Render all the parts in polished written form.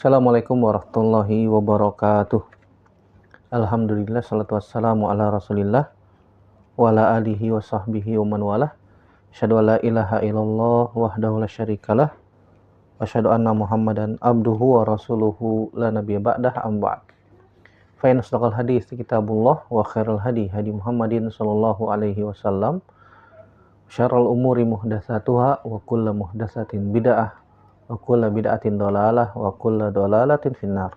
Assalamualaikum warahmatullahi wabarakatuh. Alhamdulillah, salatu wassalamu ala rasulillah wa ala alihi wa sahbihi wa man walah. Asyhadu an la ilaha illallah wahdahu la syarikalah wa asyhadu anna Muhammadan abduhu wa rasuluhu la nabiyya ba'dah amma ba'd. Fa inna asdaqal hadits kitabullah wa khairal hadi Muhammadin sallallahu alaihi wasallam. Syarrul umuri muhdatsatuha wa kullu muhdatsatin bid'ah wa kullu bid'atin dhalalah wa kullu dhalalatin finnar.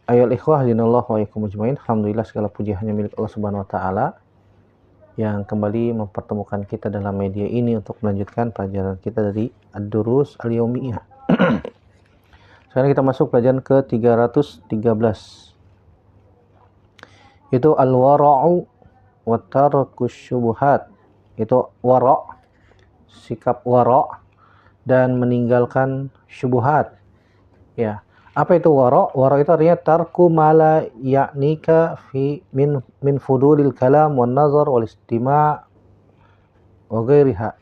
Ayol ikhwah dinallah wa yakum ajmain. Alhamdulillah, segala puji hanya milik Allah Subhanahu wa taala yang kembali mempertemukan kita dalam media ini untuk melanjutkan pelajaran kita dari Ad-Durus Al-Yaumiyah. Sekarang kita masuk pelajaran ke 313. Itu al-wara'u wa tarkus syubhat. Itu wara', sikap wara' dan meninggalkan syubhat. Ya. Apa itu wara'? Wara' itu artinya tarku mala ya'nika fi min fudulil kalam wan nazar wal istima' wa ghairiha.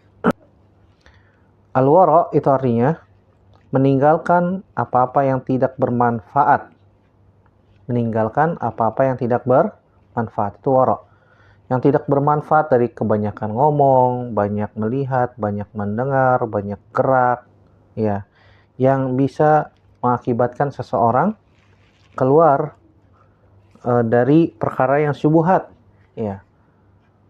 Al-wara' itu artinya meninggalkan apa-apa yang tidak bermanfaat. Meninggalkan apa-apa yang tidak bermanfaat, itu wara'. Yang tidak bermanfaat dari kebanyakan ngomong, banyak melihat, banyak mendengar, banyak gerak, ya, yang bisa mengakibatkan seseorang keluar dari perkara yang syubhat, ya.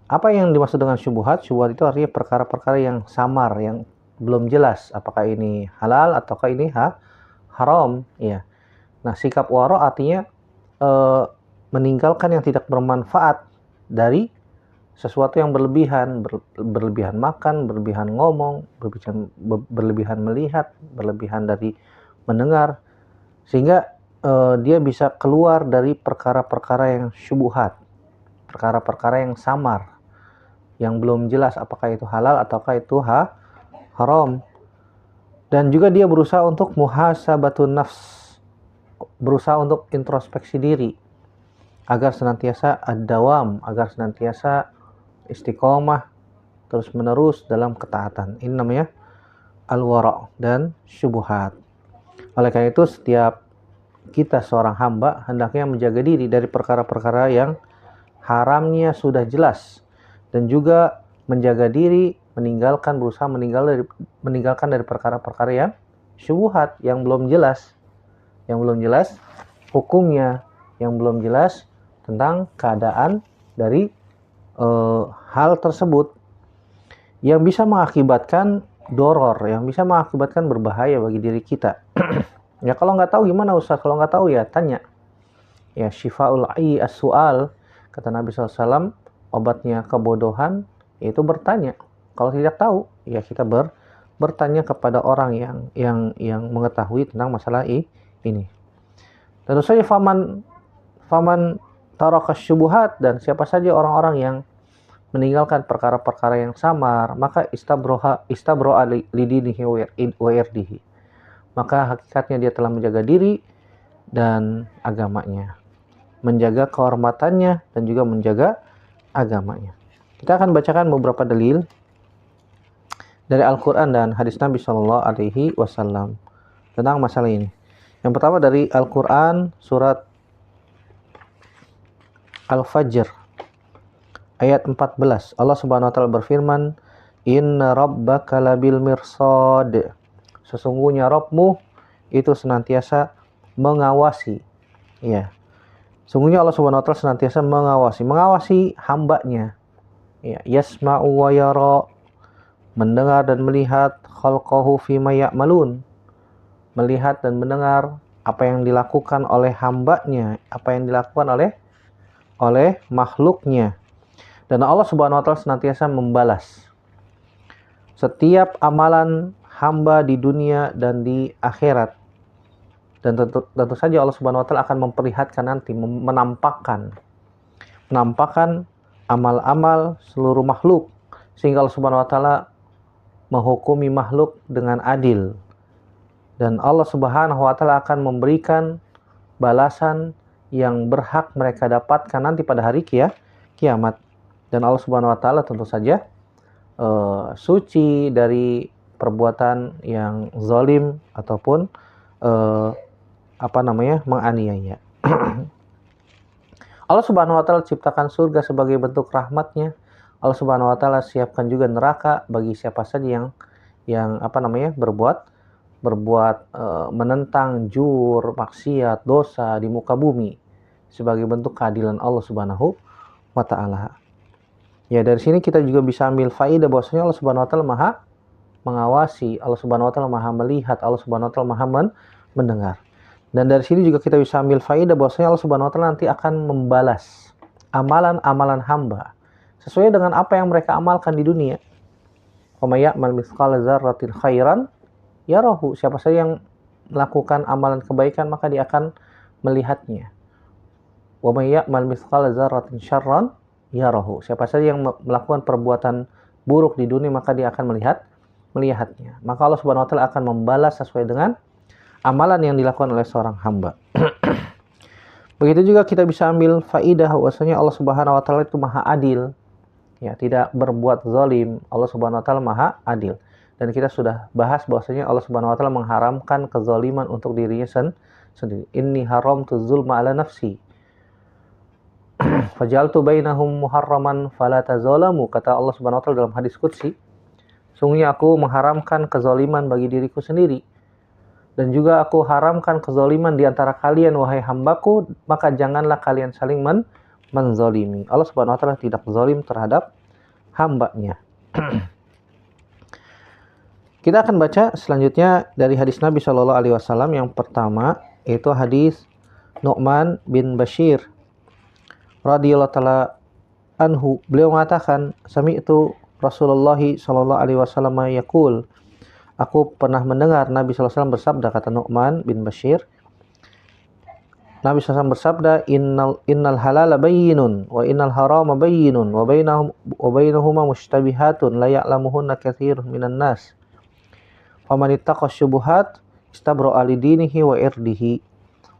Apa yang dimaksud dengan syubhat? Syubhat itu artinya perkara-perkara yang samar, yang belum jelas apakah ini halal ataukah ini haram, ya. Nah, sikap wara artinya meninggalkan yang tidak bermanfaat dari sesuatu yang berlebihan, berlebihan makan, berlebihan ngomong, berlebihan melihat, berlebihan dari mendengar, sehingga dia bisa keluar dari perkara-perkara yang syubhat, perkara-perkara yang samar, yang belum jelas apakah itu halal ataukah itu haram. Dan juga dia berusaha untuk muhasabatun nafs, berusaha untuk introspeksi diri agar senantiasa ad-dawam, agar senantiasa istiqomah terus menerus dalam ketaatan. Ini namanya al-wara' dan syubhat. Oleh karena itu, setiap kita seorang hamba hendaknya menjaga diri dari perkara-perkara yang haramnya sudah jelas, dan juga menjaga diri berusaha meninggalkan dari perkara-perkara yang syubhat, yang belum jelas hukumnya, yang belum jelas tentang keadaan dari hal tersebut, yang bisa mengakibatkan doror, yang bisa mengakibatkan berbahaya bagi diri kita. Ya, kalau nggak tahu gimana Ustaz? Kalau nggak tahu ya tanya. Ya, syifaul ai as-su'al, kata Nabi SAW, obatnya kebodohan yaitu bertanya. Kalau tidak tahu, ya kita bertanya kepada orang yang mengetahui tentang masalah ini. Tentu saja faman taraka syubhat, dan siapa saja orang-orang yang meninggalkan perkara-perkara yang samar, maka istabro'a lidinihi wa irdihi. Maka hakikatnya dia telah menjaga diri dan agamanya, menjaga kehormatannya dan juga menjaga agamanya. Kita akan bacakan beberapa dalil dari Al-Quran dan hadis Nabi Shallallahu Alaihi Wasallam tentang masalah ini. Yang pertama dari Al-Quran, surat Al-Fajr ayat 14. Allah Subhanahu wa taala berfirman, "Inna rabbaka labil mirsad." Sesungguhnya Rabbmu itu senantiasa mengawasi. Ya. Sungguhnya Allah Subhanahu wa taala senantiasa mengawasi hambanya. Ya, yasma'u wa yara, mendengar dan melihat, khalqahu fima ya'malun, melihat dan mendengar apa yang dilakukan oleh hambanya, apa yang dilakukan oleh makhluknya. Dan Allah Subhanahu wa taala senantiasa membalas setiap amalan hamba di dunia dan di akhirat. Dan tentu saja Allah Subhanahu wa taala akan memperlihatkan nanti, menampakkan amal-amal seluruh makhluk, sehingga Allah Subhanahu wa taala menghukumi makhluk dengan adil. Dan Allah Subhanahu wa taala akan memberikan balasan yang berhak mereka dapatkan nanti pada hari kiamat. Dan Allah Subhanahu wa taala tentu saja suci dari perbuatan yang zalim ataupun menganiaya. Allah Subhanahu wa taala ciptakan surga sebagai bentuk rahmatnya. Allah Subhanahu wa taala siapkan juga neraka bagi siapa saja yang berbuat menentang jur, maksiat, dosa di muka bumi sebagai bentuk keadilan Allah Subhanahu wa taala. Ya, dari sini kita juga bisa ambil faedah bahwasanya Allah Subhanahu wa taala Maha mengawasi, Allah Subhanahu wa taala Maha melihat, Allah Subhanahu wa taala Maha mendengar. Dan dari sini juga kita bisa ambil faedah bahwasanya Allah Subhanahu wa taala nanti akan membalas amalan-amalan hamba sesuai dengan apa yang mereka amalkan di dunia. Wa may ya'mal mithqala dzarratin khairan yarahu. Siapa saja yang melakukan amalan kebaikan maka dia akan melihatnya. Wa may ya'mal mithqala dzarratin syarran yarahu. Siapa saja yang melakukan perbuatan buruk di dunia maka dia akan melihatnya. Maka Allah Subhanahu wa taala akan membalas sesuai dengan amalan yang dilakukan oleh seorang hamba. Begitu juga kita bisa ambil faidah bahwasanya Allah Subhanahu wa taala itu Maha Adil. Ya, tidak berbuat zalim. Allah Subhanahu wa taala Maha Adil. Dan kita sudah bahas bahwasanya Allah Subhanahu wa taala mengharamkan kezaliman untuk dirinya sendiri. Inni haramtu zulma ala nafsi. Fajaltu bainahum muharraman fala tazalamu. Kata Allah Subhanahu wa taala dalam hadis qudsi, sungguhnya aku mengharamkan kezaliman bagi diriku sendiri. Dan juga aku haramkan kezaliman di antara kalian wahai hambaku, maka janganlah kalian saling menzalimi. Allah Subhanahu wa taala tidak zalim terhadap hambanya. Kita akan baca selanjutnya dari hadis Nabi Shallallahu alaihi wasallam yang pertama, yaitu hadis Nu'man bin Bashir radhiyallahu taala anhu. Beliau mengatakan, sami'tu Rasulullah Shallallahu alaihi wasallam yaqul. Aku pernah mendengar Nabi sallallahu alaihi wasallam bersabda, kata Nu'man bin Bashir. Nabi SAW bersabda, innal halala bayyinun wa innal harama bayyinun wa bainahuma mushtabihatun la ya'lamuhunna katsirun minan nas. Faman ittaqa syubuhat istabra'a li dinihi wa irdihi.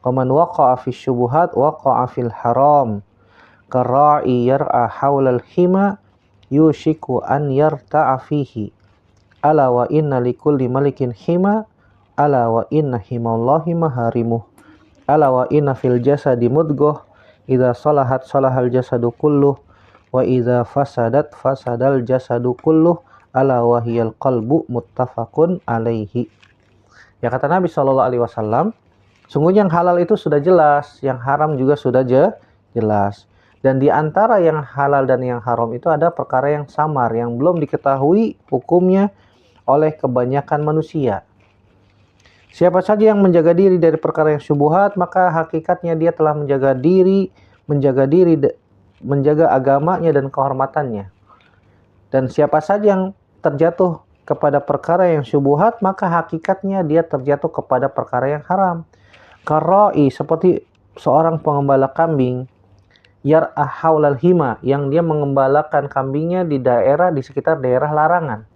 Wa man waqa'a fi syubuhat waqa'a fil haram. Karra'i yar'a hawlal hima yushiku an yarta'a fihi. Ala wa inna likulli malikin hima, ala wa inna himallahi maharimuh. Ala wa inna fil jasadi mudghah, idza salahat salahal jasadu kulluh, wa idza fasadat fasadal jasadu kulluh, ala wa hiyal qalbu, muttafaqun alaihi. Ya, kata Nabi sallallahu alaihi wasallam, sungguhnya yang halal itu sudah jelas, yang haram juga sudah jelas. Dan di antara yang halal dan yang haram itu ada perkara yang samar, yang belum diketahui hukumnya oleh kebanyakan manusia. Siapa saja yang menjaga diri dari perkara yang syubhat, maka hakikatnya dia telah menjaga agamanya dan kehormatannya. Dan siapa saja yang terjatuh kepada perkara yang syubhat, maka hakikatnya dia terjatuh kepada perkara yang haram. Karra'i, seperti seorang pengembala kambing, yar'a haulal hima, yang dia mengembalakan kambingnya di sekitar daerah larangan.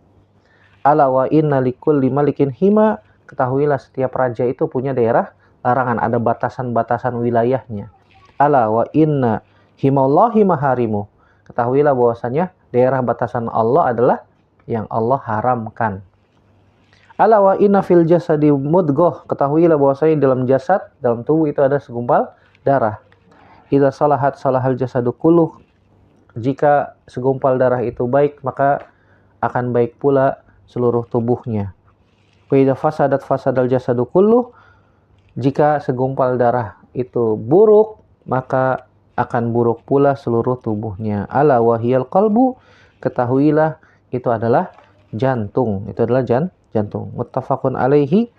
Ala wa inna likulli malikin hima, ketahuilah setiap raja itu punya daerah larangan, ada batasan-batasan wilayahnya. Ala wa inna himallahi maharimu, ketahuilah bahwasanya daerah batasan Allah adalah yang Allah haramkan. Ala wa inna fil jasadi mudghah, ketahuilah bahwasanya dalam jasad, dalam tubuh itu ada segumpal darah. Idza salahat salahal jasadu kulluh, jika segumpal darah itu baik maka akan baik pula seluruh tubuhnya. Wa idza fasadat fasadal jasadu kulluh, jika segumpal darah itu buruk maka akan buruk pula seluruh tubuhnya. Ala wahiyal qalbu, ketahuilah itu adalah jantung, jantung. Muttafaqun alaihi,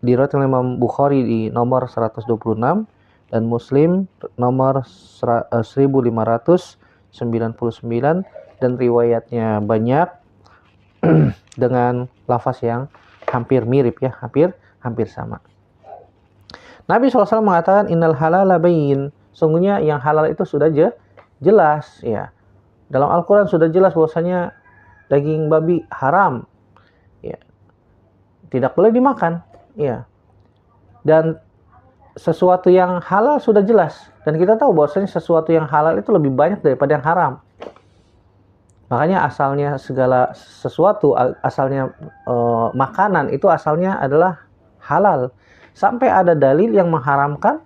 diriwayatkan Imam Bukhari di nomor 126 dan Muslim nomor 1599, dan riwayatnya banyak dengan lafaz yang hampir mirip ya, hampir sama. Nabi SAW mengatakan innal halala bayyin, sungguhnya yang halal itu sudah jelas ya. Dalam Al-Qur'an sudah jelas bahwasanya daging babi haram ya. Tidak boleh dimakan ya. Dan sesuatu yang halal sudah jelas, dan kita tahu bahwasanya sesuatu yang halal itu lebih banyak daripada yang haram. Makanya asalnya segala sesuatu, asalnya makanan itu asalnya adalah halal. sampai ada dalil yang mengharamkan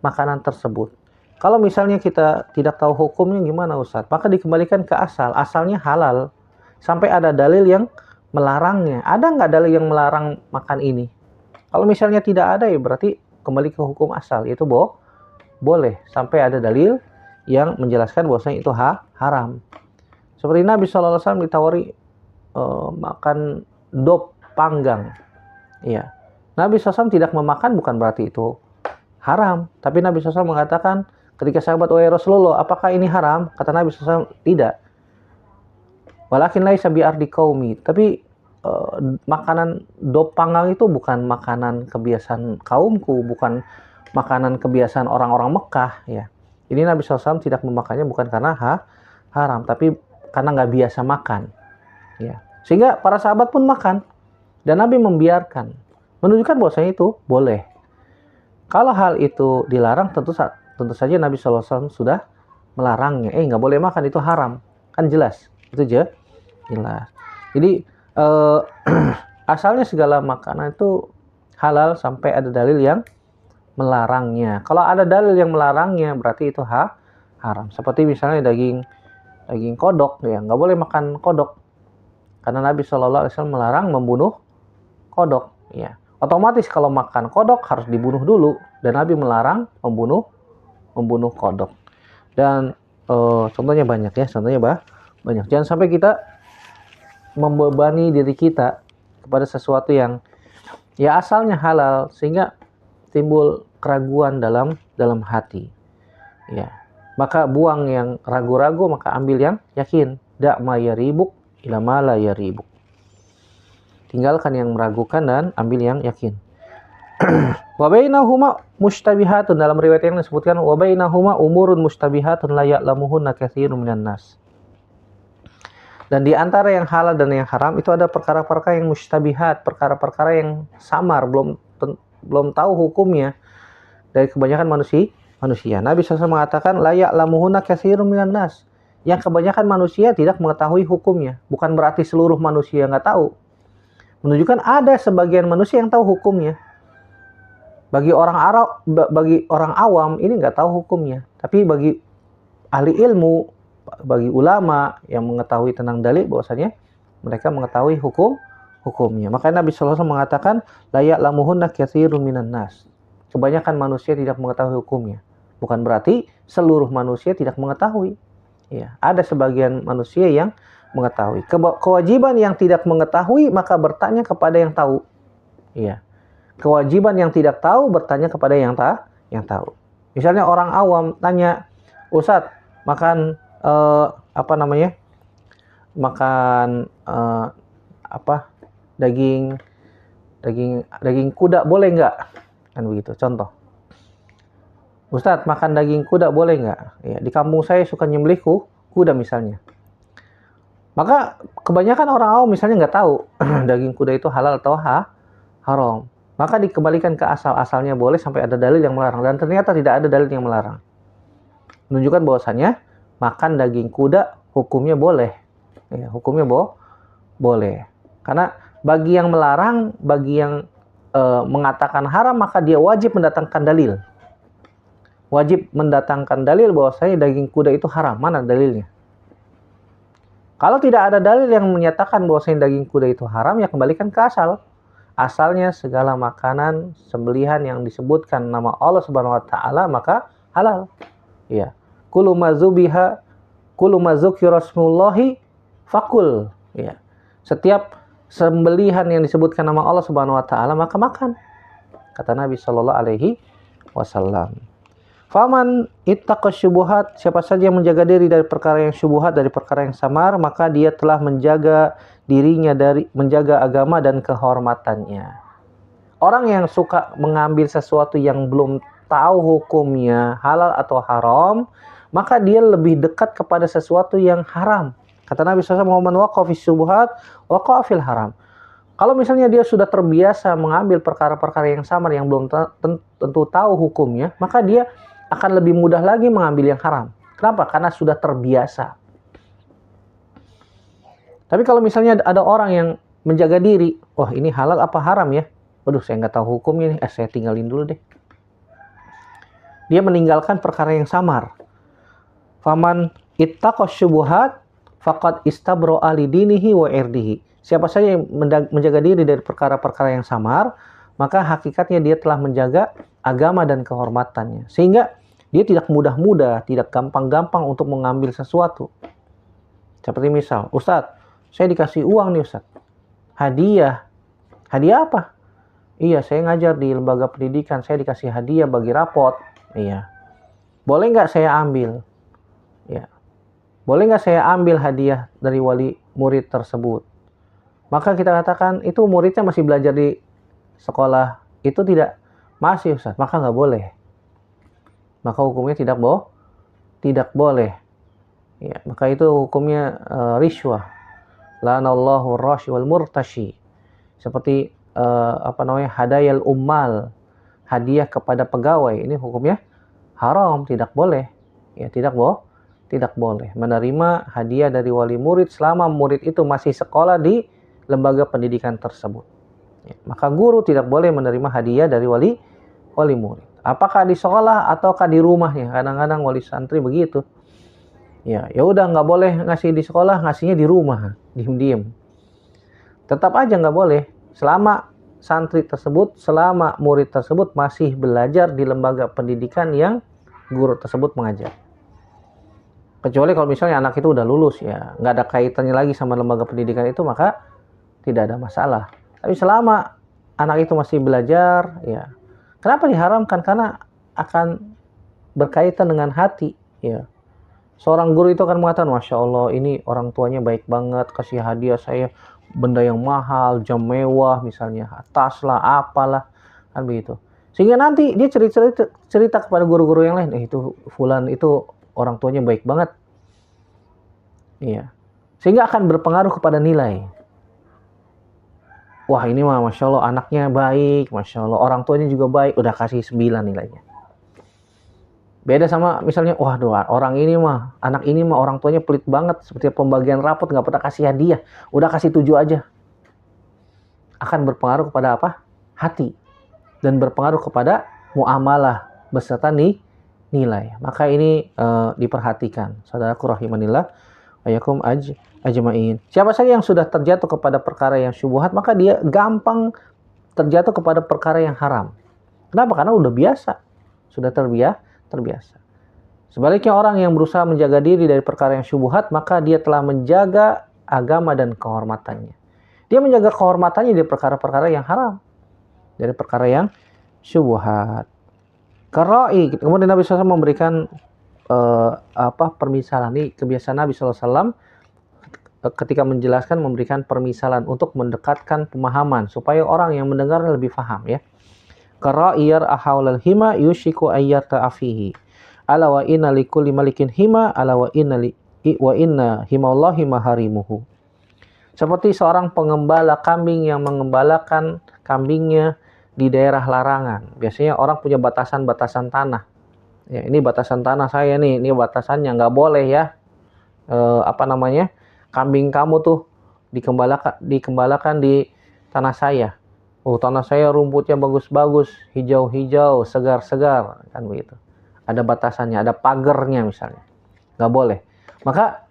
makanan tersebut. Kalau misalnya kita tidak tahu hukumnya gimana Ustaz, maka dikembalikan ke asal. Asalnya halal. Sampai ada dalil yang melarangnya. Ada nggak dalil yang melarang makan ini? Kalau misalnya tidak ada, ya berarti kembali ke hukum asal. Itu boleh. Sampai ada dalil yang menjelaskan bahwasanya itu haram. Seperti Nabi SAW ditawari makan dop panggang. Iya. Nabi SAW tidak memakan bukan berarti itu haram. Tapi Nabi SAW mengatakan, ketika sahabat, wahai Rasulullah, apakah ini haram? Kata Nabi SAW, tidak. Walakin laisa bi ardi qaumi. Tapi makanan dop panggang itu bukan makanan kebiasaan kaumku, bukan makanan kebiasaan orang-orang Mekah. Ya. Ini Nabi SAW tidak memakannya bukan karena haram, tapi karena nggak biasa makan. Ya. Sehingga para sahabat pun makan. Dan Nabi membiarkan. Menunjukkan bahwasanya itu boleh. Kalau hal itu dilarang, tentu saja Nabi SAW sudah melarangnya. Nggak boleh makan, itu haram. Kan jelas. Itu jelas. Jadi, asalnya segala makanan itu halal sampai ada dalil yang melarangnya. Kalau ada dalil yang melarangnya, berarti itu haram. Seperti misalnya daging kodok. Ya, nggak boleh makan kodok. Karena Nabi SAW melarang membunuh kodok. Ya. Otomatis kalau makan kodok harus dibunuh dulu, dan Nabi melarang membunuh kodok. Dan contohnya banyak ya, banyak. Jangan sampai kita membebani diri kita kepada sesuatu yang ya asalnya halal sehingga timbul keraguan dalam hati. Ya. Maka buang yang ragu-ragu, maka ambil yang yakin. Da' ma yaribuk ila ma la yaribuk. Tinggalkan yang meragukan dan ambil yang yakin. Wa bainahuma mushtabihatun, dalam riwayat yang disebutkan wa bainahuma umurun mushtabihatun la ya'lamuhunna katsirun minan nas. Dan di antara yang halal dan yang haram itu ada perkara-perkara yang mushtabihat, perkara-perkara yang samar, belum tahu hukumnya dari kebanyakan manusia. Nabi SAW mengatakan la ya'lamuhunna katsirun minan nas. Yang kebanyakan manusia tidak mengetahui hukumnya. Bukan berarti seluruh manusia nggak tahu. Menunjukkan ada sebagian manusia yang tahu hukumnya. Bagi orang awam ini nggak tahu hukumnya. Tapi bagi ahli ilmu, bagi ulama yang mengetahui tentang dalil, bahwasanya mereka mengetahui hukumnya. Maka Nabi SAW mengatakan la ya'lamuhunna katsirun minan nas. Kebanyakan manusia tidak mengetahui hukumnya. Bukan berarti seluruh manusia tidak mengetahui. Ya, ada sebagian manusia yang mengetahui. Kewajiban yang tidak mengetahui maka bertanya kepada yang tahu. Iya. Kewajiban yang tidak tahu bertanya kepada yang tahu. Misalnya orang awam tanya, Ustadz, makan daging kuda boleh nggak? Kan begitu. Contoh. Ustadz, makan daging kuda boleh nggak? Ya, di kampung saya suka nyembelih kuda misalnya. Maka kebanyakan orang awam misalnya nggak tahu daging kuda itu halal atau haram. Maka dikembalikan ke asalnya boleh sampai ada dalil yang melarang. Dan ternyata tidak ada dalil yang melarang. Menunjukkan bahwasannya makan daging kuda hukumnya boleh. Ya, hukumnya boleh. Karena bagi yang melarang, bagi yang mengatakan haram, maka dia wajib mendatangkan dalil. Wajib mendatangkan dalil bahwasanya daging kuda itu haram. Mana dalilnya? Kalau tidak ada dalil yang menyatakan bahwasanya daging kuda itu haram, ya kembalikan ke asal. Asalnya segala makanan sembelihan yang disebutkan nama Allah Subhanahu wa taala maka halal. Ya. Kullu ma dzukira rasmullahi fakul. Ya. Setiap sembelihan yang disebutkan nama Allah Subhanahu wa taala maka makan. Kata Nabi sallallahu alaihi wasallam. Faman ittaqa syubuhat, siapa saja yang menjaga diri dari perkara yang syubuhat, dari perkara yang samar, maka dia telah menjaga dirinya dari menjaga agama dan kehormatannya. Orang yang suka mengambil sesuatu yang belum tahu hukumnya halal atau haram, maka dia lebih dekat kepada sesuatu yang haram. Kata Nabi SAW, "Man waqa'a fi syubuhat waqa'a fil haram." Kalau misalnya dia sudah terbiasa mengambil perkara-perkara yang samar yang belum tentu tahu hukumnya, maka dia akan lebih mudah lagi mengambil yang haram. Kenapa? Karena sudah terbiasa. Tapi kalau misalnya ada orang yang menjaga diri, wah ini halal apa haram ya? Waduh, saya nggak tahu hukumnya nih, saya tinggalin dulu deh. Dia meninggalkan perkara yang samar. Faman ittaqa syubuhat faqad istabro'a lidinihi wa irdihi. Siapa saja yang menjaga diri dari perkara-perkara yang samar, maka hakikatnya dia telah menjaga agama dan kehormatannya. Sehingga dia tidak mudah-mudah, tidak gampang-gampang untuk mengambil sesuatu. Seperti misal, Ustadz, saya dikasih uang nih Ustadz. Hadiah. Hadiah apa? Iya, saya ngajar di lembaga pendidikan, saya dikasih hadiah bagi rapot. Iya. Boleh nggak saya ambil? Ya. Boleh nggak saya ambil hadiah dari wali murid tersebut? Maka kita katakan itu muridnya masih belajar di sekolah. Itu tidak masih Ustaz. Maka nggak boleh. Maka hukumnya tidak boleh. Ya, maka itu hukumnya riswah. La'anallahu rashi wal murtashi. Seperti hadayal ummal, hadiah kepada pegawai. Ini hukumnya haram, tidak boleh. Ya, tidak boleh menerima hadiah dari wali murid selama murid itu masih sekolah di lembaga pendidikan tersebut. Ya, maka guru tidak boleh menerima hadiah dari wali murid. Apakah di sekolah ataukah di rumahnya? Kadang-kadang wali santri begitu. Ya udah nggak boleh ngasih di sekolah, ngasihnya di rumah, diem-diem. Tetap aja nggak boleh selama santri tersebut, selama murid tersebut masih belajar di lembaga pendidikan yang guru tersebut mengajar. Kecuali kalau misalnya anak itu udah lulus, ya nggak ada kaitannya lagi sama lembaga pendidikan itu, maka tidak ada masalah. Tapi selama anak itu masih belajar, ya kenapa diharamkan? Karena akan berkaitan dengan hati. Ya, seorang guru itu akan mengatakan, Masya Allah, ini orang tuanya baik banget, kasih hadiah saya benda yang mahal, jam mewah misalnya, tas lah, apalah, kan begitu. Sehingga nanti dia cerita kepada guru-guru yang lain, itu fulan itu orang tuanya baik banget. Iya. Sehingga akan berpengaruh kepada nilai. Wah, ini mah Masya Allah anaknya baik, Masya Allah orang tuanya juga baik, udah kasih 9 nilainya. Beda sama misalnya, waduh orang ini mah, anak ini mah orang tuanya pelit banget, seperti pembagian rapot nggak pernah kasih hadiah, udah kasih 7 aja. Akan berpengaruh kepada apa? Hati. Dan berpengaruh kepada muamalah beserta nilai. Maka ini diperhatikan. Saudaraku rahimanillah, ayakum ajma'in. Siapa saja yang sudah terjatuh kepada perkara yang syubhat, maka dia gampang terjatuh kepada perkara yang haram. Kenapa? Karena udah biasa. Sudah terbiasa. Sebaliknya orang yang berusaha menjaga diri dari perkara yang syubhat, maka dia telah menjaga agama dan kehormatannya. Dia menjaga kehormatannya dari perkara-perkara yang haram. Dari perkara yang syubhat. Karai, kemudian Nabi SAW memberikan permisalan. Ini kebiasaan Nabi SAW ketika menjelaskan, memberikan permisalan untuk mendekatkan pemahaman supaya orang yang mendengar lebih paham, ya. Qara'iyar ahawlal hima yushiku ayyata afihi. Ala wa inna likulli malikin hima, ala wa inna himallahi maharimuhu. Seperti seorang pengembala kambing yang mengembalakan kambingnya di daerah larangan. Biasanya orang punya batasan-batasan tanah. Ya, ini batasan tanah saya nih, ini batasannya, nggak boleh ya. Kambing kamu tuh dikembalakan di tanah saya. Oh, tanah saya rumputnya bagus-bagus, hijau-hijau, segar-segar, kan begitu. Ada batasannya, ada pagernya misalnya. Nggak boleh. Maka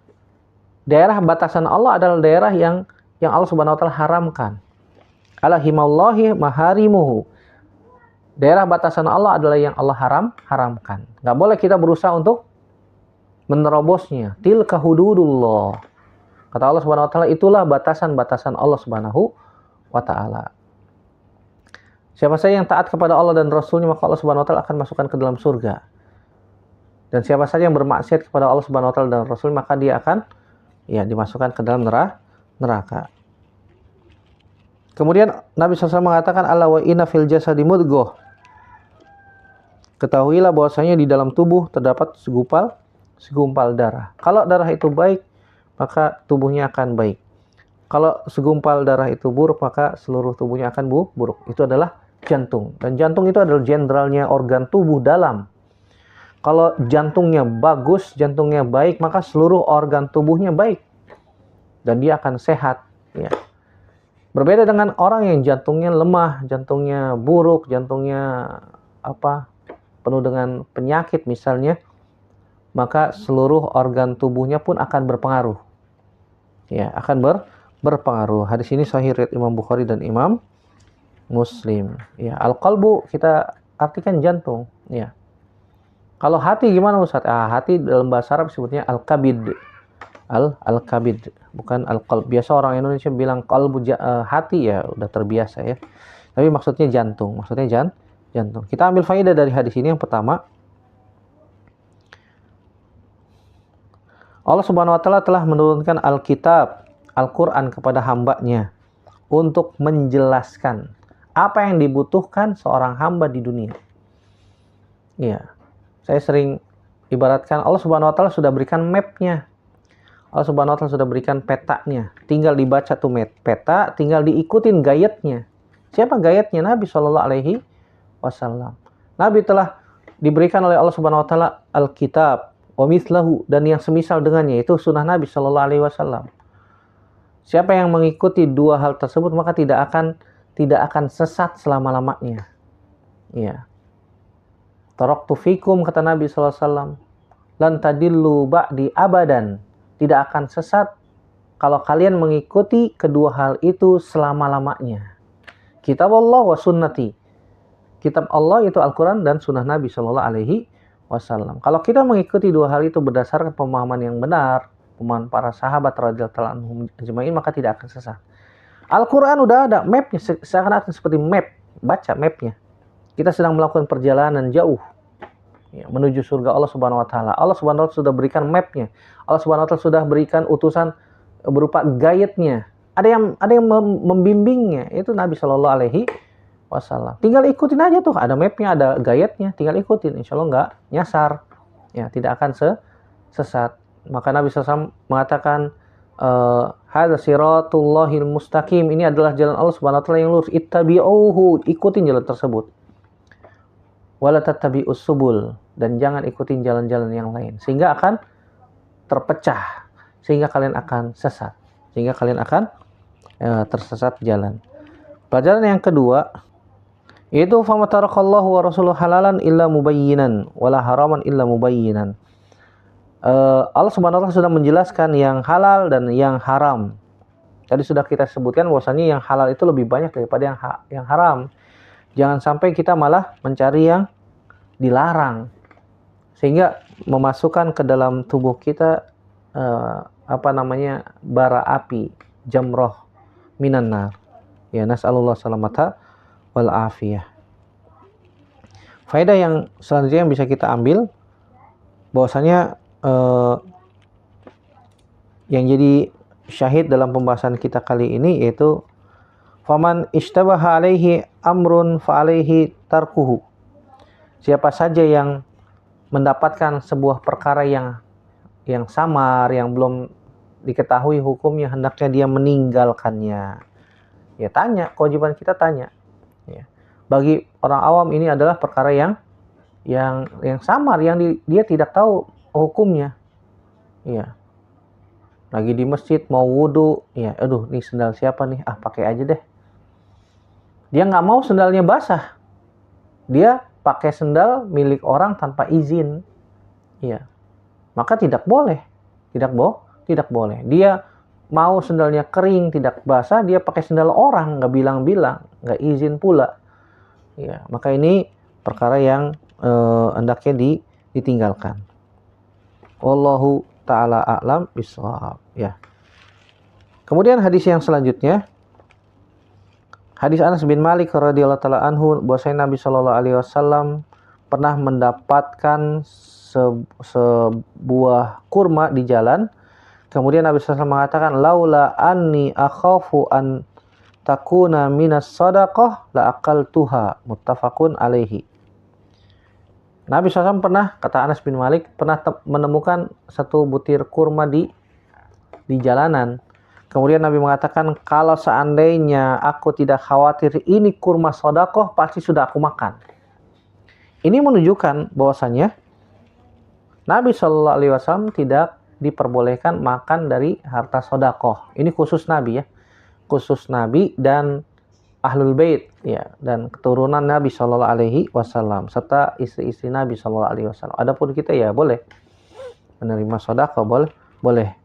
daerah batasan Allah adalah daerah yang Allah Subhanahu wa taala haramkan. Ala himallahi maharimuhu. Daerah batasan Allah adalah yang Allah haramkan. Nggak boleh kita berusaha untuk menerobosnya. Tilka hududullah. Kata Allah Subhanahu wa taala, itulah batasan-batasan Allah Subhanahu wa taala. Siapa saja yang taat kepada Allah dan Rasulnya, maka Allah Subhanahu wa taala akan masukkan ke dalam surga. Dan siapa saja yang bermaksiat kepada Allah Subhanahu wa taala dan Rasul, maka dia akan dimasukkan ke dalam neraka. Kemudian Nabi SAW mengatakan, ala wa inna fil jasadi mudghah. Ketahuilah bahwasanya di dalam tubuh terdapat segumpal darah. Kalau darah itu baik, maka tubuhnya akan baik. Kalau segumpal darah itu buruk, maka seluruh tubuhnya akan buruk. Itu adalah jantung. Dan jantung itu adalah jenderalnya organ tubuh dalam. Kalau jantungnya bagus, jantungnya baik, maka seluruh organ tubuhnya baik. Dan dia akan sehat. Ya. Berbeda dengan orang yang jantungnya lemah, jantungnya buruk, jantungnya penuh dengan penyakit misalnya, maka seluruh organ tubuhnya pun akan berpengaruh. Ya, akan berpengaruh. Hadis ini sahih riwayat Imam Bukhari dan Imam Muslim. Ya, al-qalbu kita artikan jantung, ya. Kalau hati gimana Ustaz? Hati dalam bahasa Arab sebutnya al-kabid. Al-kabid, bukan al-qalb. Biasa orang Indonesia bilang qalbu, hati, ya udah terbiasa ya. Tapi maksudnya jantung, jantung. Kita ambil faedah dari hadis ini. Yang pertama, Allah Subhanahu wa taala telah menurunkan Alkitab, Al-Qur'an kepada hambanya untuk menjelaskan apa yang dibutuhkan seorang hamba di dunia. Iya. Saya sering ibaratkan Allah Subhanahu wa taala sudah berikan map-nya. Allah Subhanahu wa taala sudah berikan petanya. Tinggal dibaca tuh peta, tinggal diikutin gayatnya. Siapa gayatnya? Nabi sallallahu alaihi wasallam. Nabi telah diberikan oleh Allah Subhanahu wa taala Alkitab wa mithlahu, dan yang semisal dengannya, itu sunnah Nabi sallallahu alaihi wasallam. Siapa yang mengikuti dua hal tersebut maka tidak akan sesat selama-lamanya. Iya. Taraktu fikum, kata Nabi sallallahu alaihi wasallam, lan tadillu ba'di abadan. Tidak akan sesat kalau kalian mengikuti kedua hal itu selama-lamanya. Kitab Allah wa sunnati. Kitab Allah itu Al-Quran dan sunnah Nabi Shallallahu Alaihi Wasallam. Kalau kita mengikuti dua hal itu berdasarkan pemahaman yang benar, pemahaman para sahabat radhiyallahu anhum ajma'in, maka tidak akan sesat. Al-Quran udah ada mapnya, seakan-akan seperti map. Baca mapnya. Kita sedang melakukan perjalanan jauh, ya, menuju surga Allah Subhanahu wa taala. Allah Subhanahu wa taala sudah berikan mapnya. Allah Subhanahu wa taala sudah berikan utusan berupa guide-nya. Ada yang membimbingnya, itu Nabi Shallallahu alaihi wasallam. Tinggal ikutin aja tuh, ada mapnya, ada guide-nya, tinggal ikutin. Insyaallah enggak nyasar. Ya, tidak akan sesat. Maka Nabi SAW mengatakan, hadza siratullahil mustaqim, ini adalah jalan Allah Subhanahu wa taala yang lurus. Ittabi'uhu, ikutin jalan tersebut. Wala tattabi'us subul, dan jangan ikutin jalan-jalan yang lain, sehingga akan terpecah, sehingga kalian akan sesat, sehingga kalian akan tersesat jalan. Pelajaran yang kedua yaitu famatarakallahu wa rasuluhu halalan illa mubayyinan wala haraman illa mubayyinan. Allah Subhanahu wa taala sudah menjelaskan yang halal dan yang haram. Tadi sudah kita sebutkan bahwasanya yang halal itu lebih banyak daripada yang haram. Jangan sampai kita malah mencari yang dilarang, sehingga memasukkan ke dalam tubuh kita bara api, jamroh minan nar. Ya, nas'alullah salamata wal afiyah. Faedah yang selanjutnya yang bisa kita ambil bahwasanya yang jadi syahid dalam pembahasan kita kali ini yaitu faman ishtabaha alaihi amrun fa alaihi tarkuhu. Siapa saja yang mendapatkan sebuah perkara yang samar, yang belum diketahui hukumnya, hendaknya dia meninggalkannya. Ya, tanya, kewajiban kita tanya. Ya. Bagi orang awam ini adalah perkara yang samar, yang dia tidak tahu hukumnya. Ya. Lagi di masjid mau wudu, ya, aduh, nih sendal siapa nih? Pakai aja deh. Dia nggak mau sendalnya basah. Dia pakai sendal milik orang tanpa izin. Ya. Maka tidak boleh. Tidak boleh. Dia mau sendalnya kering, tidak basah, dia pakai sendal orang, nggak bilang-bilang, nggak izin pula. Ya, maka ini perkara yang hendaknya ditinggalkan. Wallahu ta'ala a'lam bishawab. Ya. Kemudian hadis yang selanjutnya, hadis Anas bin Malik radhiyallahu taala anhu, bahwasanya Nabi sallallahu alaihi wasallam pernah mendapatkan sebuah kurma di jalan. Kemudian Nabi SAW mengatakan, laula anni akhafu an takuna minas sadaqah la akaltuha, muttafaqun alaihi. Nabi SAW pernah, kata Anas bin Malik, pernah menemukan satu butir kurma di jalanan. Kemudian Nabi mengatakan, kalau seandainya aku tidak khawatir ini kurma sedekah, pasti sudah aku makan. Ini menunjukkan bahwasanya Nabi SAW tidak diperbolehkan makan dari harta sedekah. Ini khusus Nabi ya. khusus Nabi dan Ahlul Bait, ya, dan keturunan Nabi Shallallahu Alaihi Wasallam serta istri-istri Nabi Shallallahu Alaihi Wasallam. Adapun kita ya boleh menerima sedekah, boleh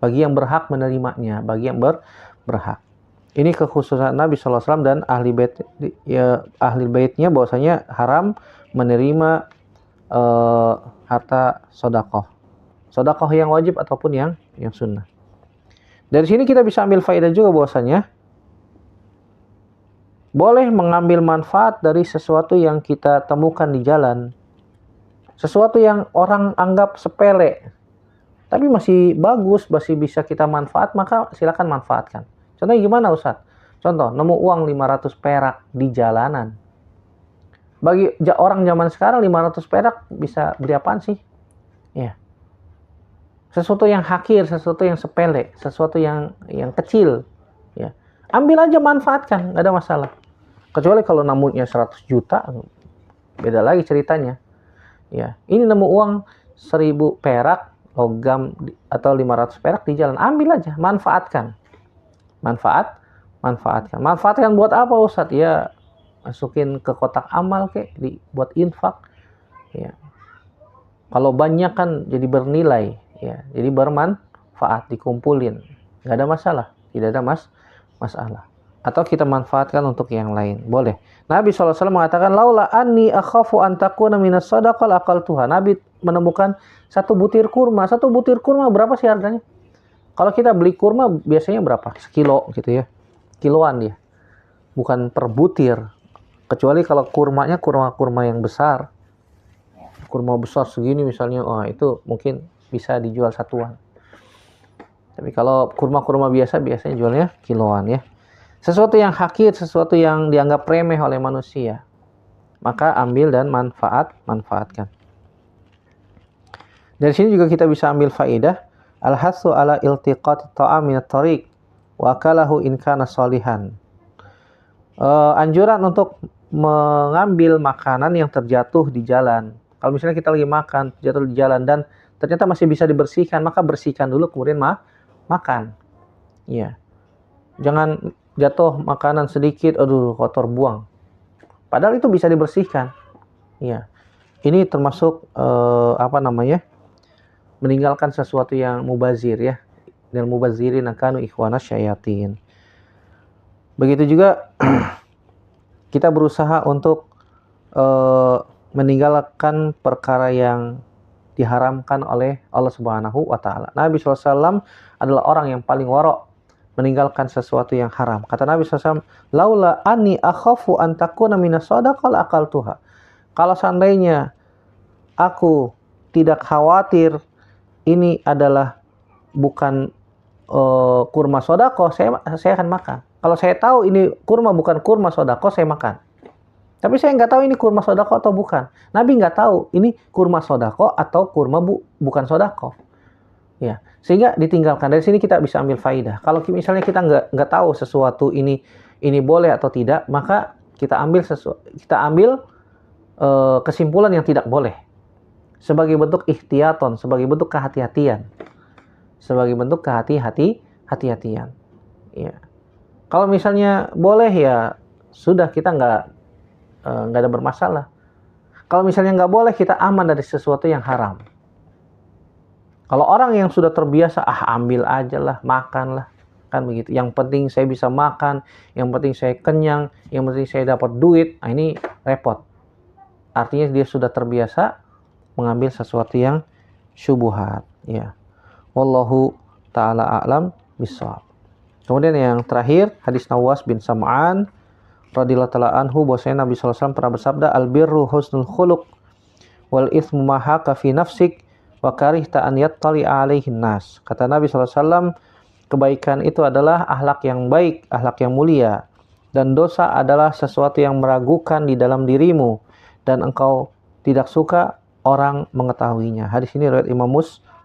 bagi yang berhak menerimanya, bagi yang berhak. Ini kekhususan Nabi Shallallahu Alaihi Wasallam dan ahli baitnya bahwasanya haram menerima harta sedekah yang wajib ataupun yang sunnah. Dari sini kita bisa ambil faedah juga bahwasanya boleh mengambil manfaat dari sesuatu yang kita temukan di jalan. Sesuatu yang orang anggap sepele, tapi masih bagus, masih bisa kita manfaat, maka silakan manfaatkan. Contohnya gimana Ustaz? Contoh, nemu uang 500 perak di jalanan. Bagi orang zaman sekarang 500 perak bisa beli apaan sih? Ya. Sesuatu yang hakir, sesuatu yang sepele, sesuatu yang kecil, ya. Ambil aja, manfaatkan, nggak ada masalah. Kecuali kalau namunya 100 juta, beda lagi ceritanya. Ya, ini nemu uang 1000 perak, logam atau 500 perak di jalan, ambil aja, manfaatkan. Manfaatkan buat apa Ustaz? Ya, masukin ke kotak amal buat infak. Ya. Kalau banyak kan jadi bernilai, ya, jadi bermanfaat, dikumpulin, nggak ada masalah, tidak ada masalah. Atau kita manfaatkan untuk yang lain, boleh. Nabi SAW mengatakan, laula anni akhafu an takuna minas sadaqal akaltuha. Nabi menemukan satu butir kurma berapa sih harganya? Kalau kita beli kurma biasanya berapa? Sekilo gitu ya, kiloan dia, bukan per butir. Kecuali kalau kurmanya kurma yang besar, kurma besar segini misalnya, itu mungkin bisa dijual satuan. Tapi kalau kurma-kurma biasanya jualnya kiloan ya. Sesuatu yang hakir, sesuatu yang dianggap remeh oleh manusia, maka ambil dan manfaatkan. Dari sini juga kita bisa ambil faedah al-hasu ala iltiqati ta'am min at-tariq wa akalahu in kana shalihan. Anjuran untuk mengambil makanan yang terjatuh di jalan. Kalau misalnya kita lagi makan, jatuh di jalan dan ternyata masih bisa dibersihkan, maka bersihkan dulu kemudian makan. Iya. Jangan jatuh makanan sedikit, aduh kotor, buang. Padahal itu bisa dibersihkan. Iya. Ini termasuk meninggalkan sesuatu yang mubazir ya. Dan mubazirin kanu ikhwanas syayatin. Begitu juga kita berusaha untuk meninggalkan perkara yang diharamkan oleh Allah Subhanahu wa taala. Nabi SAW adalah orang yang paling warok meninggalkan sesuatu yang haram. Kata Nabi SAW, laula anni akhafu an takuna minas sadaqal akaltuha. Kalau seandainya aku tidak khawatir ini adalah bukan kurma sedekah, saya akan makan. Kalau saya tahu ini kurma bukan kurma sedekah, saya makan. Tapi saya nggak tahu ini kurma sedekah atau bukan. Nabi nggak tahu ini kurma sedekah atau kurma bukan sedekah. Ya, sehingga ditinggalkan. Dari sini kita bisa ambil faidah. Kalau misalnya kita nggak tahu sesuatu ini boleh atau tidak, maka kita ambil kesimpulan yang tidak boleh sebagai bentuk ihtiyaton, sebagai bentuk kehati-hatian, sebagai bentuk hati-hatian. Ya. Kalau misalnya boleh ya sudah, kita nggak ada bermasalah. Kalau misalnya nggak boleh, kita aman dari sesuatu yang haram. Kalau orang yang sudah terbiasa, ambil aja lah, makan lah, kan begitu. Yang penting saya bisa makan, yang penting saya kenyang, yang penting saya dapat duit. Nah, ini repot. Artinya dia sudah terbiasa mengambil sesuatu yang syubhat. Ya. Wallahu ta'ala a'lam bishawab. Kemudian yang terakhir, hadis Nawas bin Sam'an radhiyallahu ta'ala anhu, bahwasanya Nabi SAW pernah bersabda, al-birru husnul khuluq wal ithmu ma haka fi nafsik wa karihta an yattali alaihin nas. Kata Nabi SAW, kebaikan itu adalah akhlak yang baik, akhlak yang mulia, dan dosa adalah sesuatu yang meragukan di dalam dirimu dan engkau tidak suka orang mengetahuinya. Hadis ini riwayat Imam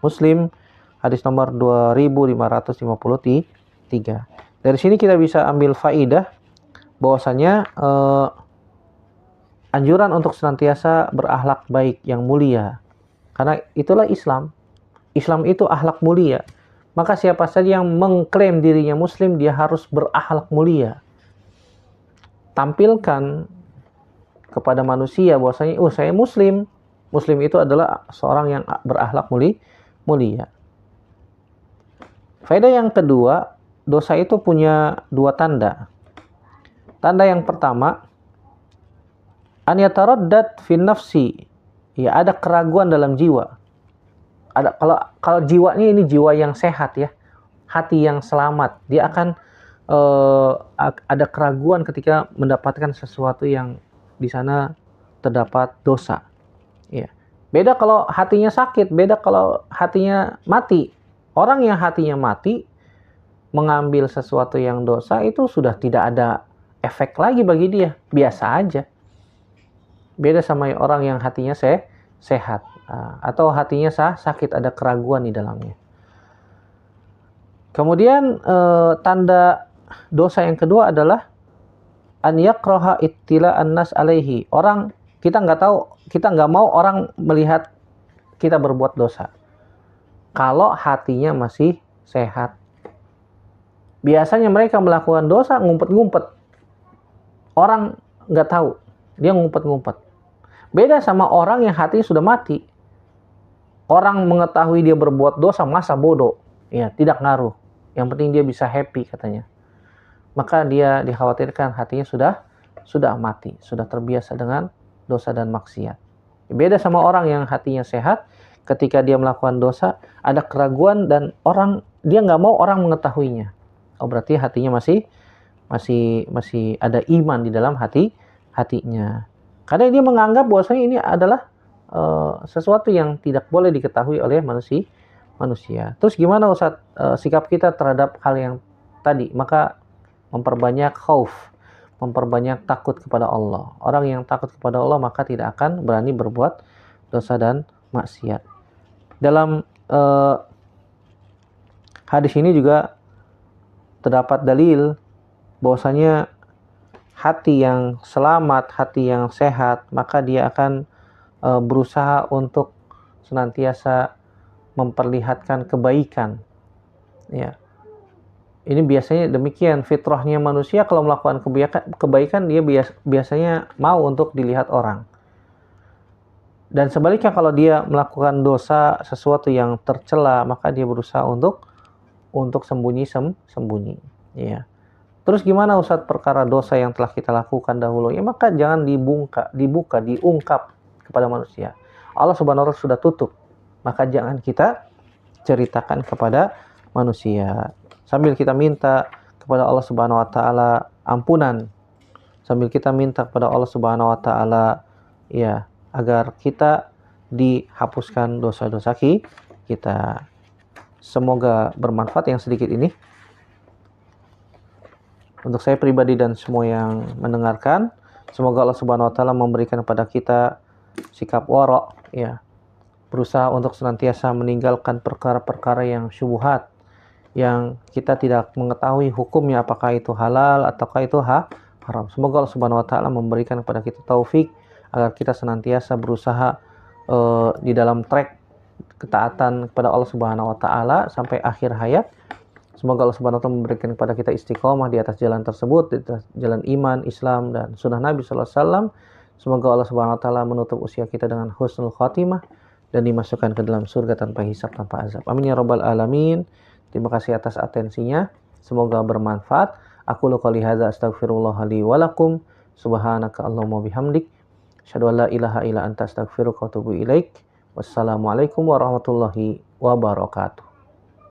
Muslim, hadis nomor 2553. Dari sini kita bisa ambil faidah bahwasanya anjuran untuk senantiasa berakhlak baik yang mulia. Karena itulah Islam. Islam itu akhlak mulia. Maka siapa saja yang mengklaim dirinya muslim, dia harus berakhlak mulia. Tampilkan kepada manusia bahwasanya, oh saya muslim. Muslim itu adalah seorang yang berakhlak mulia. Faedah yang kedua, dosa itu punya dua tanda. Tanda yang pertama, an yataraddad fi nafsi. Ya, ada keraguan dalam jiwa. Ada kalau jiwanya ini jiwa yang sehat ya, hati yang selamat, dia akan ada keraguan ketika mendapatkan sesuatu yang di sana terdapat dosa. Ya. Beda kalau hatinya sakit, beda kalau hatinya mati. Orang yang hatinya mati mengambil sesuatu yang dosa itu sudah tidak ada efek lagi bagi dia, biasa aja. Beda sama orang yang hatinya sehat. Atau hatinya sakit, ada keraguan di dalamnya. Kemudian tanda dosa yang kedua adalah an yakraha ittila an-nas alaihi. Orang kita nggak mau orang melihat kita berbuat dosa. Kalau hatinya masih sehat. Biasanya mereka melakukan dosa ngumpet-ngumpet. Orang nggak tahu, dia ngumpet-ngumpet. Beda sama orang yang hatinya sudah mati. Orang mengetahui dia berbuat dosa, masa bodoh. Ya, tidak ngaruh. Yang penting dia bisa happy katanya. Maka dia dikhawatirkan hatinya sudah mati, sudah terbiasa dengan dosa dan maksiat. Beda sama orang yang hatinya sehat, ketika dia melakukan dosa, ada keraguan dan dia nggak mau orang mengetahuinya. Oh, berarti hatinya masih ada iman di dalam hatinya. Karena dia menganggap bahwasanya ini adalah sesuatu yang tidak boleh diketahui oleh manusia. Terus gimana Ustaz sikap kita terhadap hal yang tadi? Maka memperbanyak khauf, memperbanyak takut kepada Allah. Orang yang takut kepada Allah maka tidak akan berani berbuat dosa dan maksiat. Dalam hadis ini juga terdapat dalil bahwasanya hati yang selamat, hati yang sehat, maka dia akan berusaha untuk senantiasa memperlihatkan kebaikan. Ya. Ini biasanya demikian fitrahnya manusia, kalau melakukan kebaikan dia biasanya mau untuk dilihat orang. Dan sebaliknya kalau dia melakukan dosa, sesuatu yang tercela, maka dia berusaha untuk sembunyi. Ya. Terus gimana Ustaz perkara dosa yang telah kita lakukan dahulu? Ya maka jangan diungkap kepada manusia. Allah Subhanahu wa ta'ala sudah tutup. Maka jangan kita ceritakan kepada manusia. Sambil kita minta kepada Allah Subhanahu wa ta'ala ampunan. Sambil kita minta kepada Allah Subhanahu wa ta'ala ya agar kita dihapuskan dosa-dosa kita. Semoga bermanfaat yang sedikit ini untuk saya pribadi dan semua yang mendengarkan. Semoga Allah Subhanahu wa ta'ala memberikan kepada kita sikap wara, ya, berusaha untuk senantiasa meninggalkan perkara-perkara yang syubhat, yang kita tidak mengetahui hukumnya apakah itu halal ataukah itu haram. Semoga Allah Subhanahu wa ta'ala memberikan kepada kita taufik agar kita senantiasa berusaha di dalam track ketaatan kepada Allah Subhanahu wa ta'ala sampai akhir hayat. Semoga Allah Subhanahu wa ta'ala memberikan kepada kita istiqomah di atas jalan tersebut, di atas jalan iman, Islam dan sunnah Nabi sallallahu alaihi wasallam. Semoga Allah Subhanahu wa ta'ala menutup usia kita dengan husnul khatimah dan dimasukkan ke dalam surga tanpa hisab, tanpa azab. Amin ya rabbal alamin. Terima kasih atas atensinya. Semoga bermanfaat. Aku qouli hadza astaghfirullah li wa lakum. Subhanaka Allahumma bihamdik. Asyhadu an la ilaha illa anta astaghfiruka wa atubu ilaik. Wassalamualaikum warahmatullahi wabarakatuh.